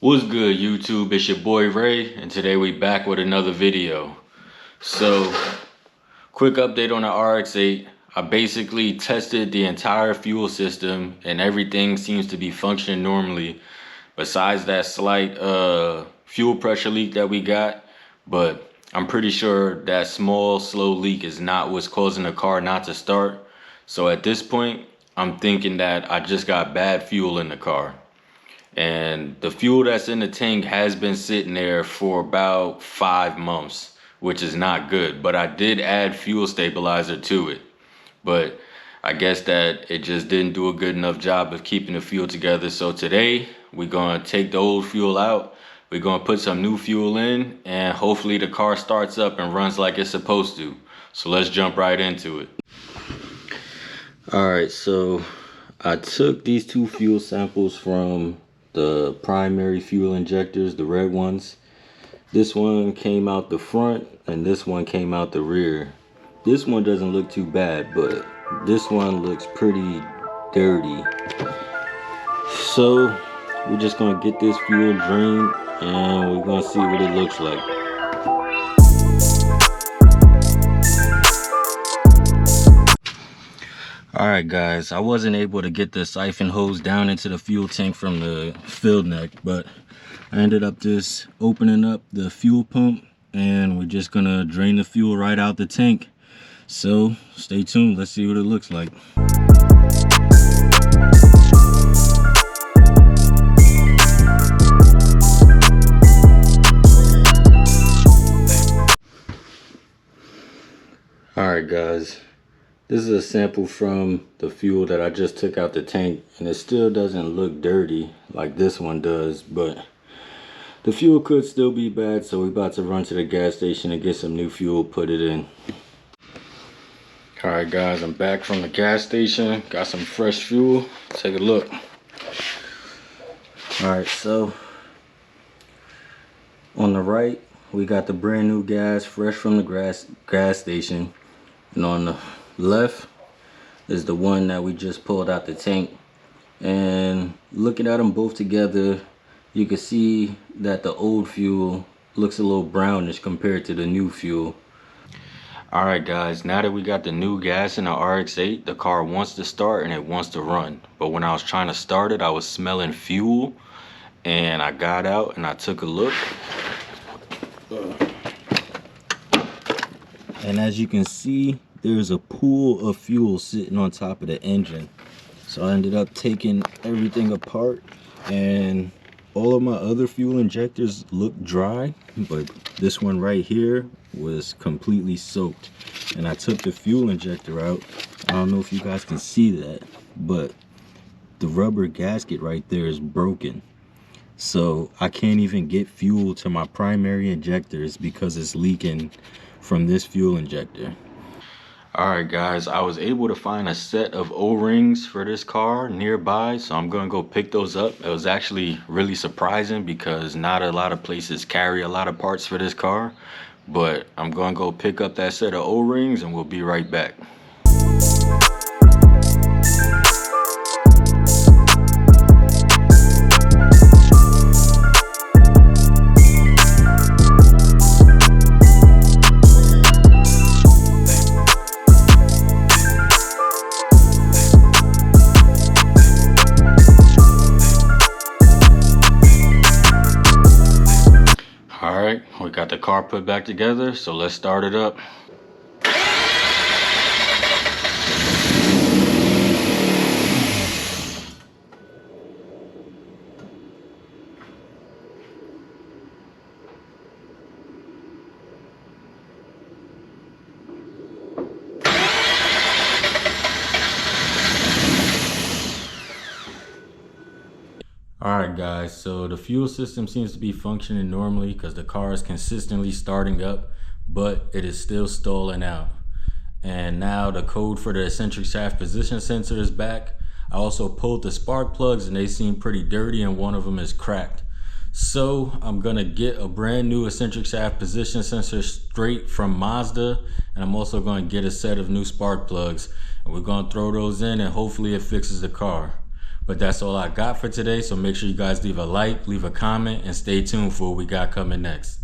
What's good, YouTube? It's your boy Ray, and today we back with another video. So, quick update on the RX8. I basically tested the entire fuel system and everything seems to be functioning normally besides that slight fuel pressure leak that we got. But I'm pretty sure that small, slow leak is not what's causing the car not to start. So at this point, I'm thinking that I just got bad fuel in the car. And the fuel that's in the tank has been sitting there for about 5 months, which is not good. But I did add fuel stabilizer to it. But I guess that it just didn't do a good enough job of keeping the fuel together. So today we're going to take the old fuel out. We're going to put some new fuel in, and hopefully the car starts up and runs like it's supposed to. So let's jump right into it. All right, so I took these two fuel samples from the primary fuel injectors, the red ones. This one came out the front and this one came out the rear. This one doesn't look too bad, but this one looks pretty dirty. So we're just gonna get this fuel drained and we're gonna see what it looks like. Alright guys, I wasn't able to get the siphon hose down into the fuel tank from the fill neck, but I ended up just opening up the fuel pump and we're just gonna drain the fuel right out the tank. So stay tuned, let's see what it looks like. Alright guys, this is a sample from the fuel that I just took out the tank, and it still doesn't look dirty like this one does, but the fuel could still be bad, so we're about to run to the gas station and get some new fuel, put it in. Alright guys, I'm back from the gas station, got some fresh fuel, take a look. Alright, so on the right, we got the brand new gas, fresh from the gas station, and on the left is the one that we just pulled out the tank. And looking at them both together, you can see that the old fuel looks a little brownish compared to the new fuel. Alright guys, now that we got the new gas in the RX8, the car wants to start and it wants to run. But when I was trying to start it, I was smelling fuel, and I got out and I took a look. And as you can see, there's a pool of fuel sitting on top of the engine. So I ended up taking everything apart, and all of my other fuel injectors look dry, but this one right here was completely soaked. And I took the fuel injector out. I don't know if you guys can see that, but the rubber gasket right there is broken. So I can't even get fuel to my primary injectors because it's leaking from this fuel injector. Alright guys, I was able to find a set of O-rings for this car nearby, so I'm gonna go pick those up. It was actually really surprising because not a lot of places carry a lot of parts for this car, but I'm gonna go pick up that set of O-rings and we'll be right back. Alright, we got the car put back together, so let's start it up. Alright guys, so the fuel system seems to be functioning normally because the car is consistently starting up, but it is still stalling out. And now the code for the eccentric shaft position sensor is back. I also pulled the spark plugs and they seem pretty dirty, and one of them is cracked. So I'm gonna get a brand new eccentric shaft position sensor straight from Mazda, and I'm also gonna get a set of new spark plugs, and we're gonna throw those in and hopefully it fixes the car. But that's all I got for today. So make sure you guys leave a like, leave a comment, and stay tuned for what we got coming next.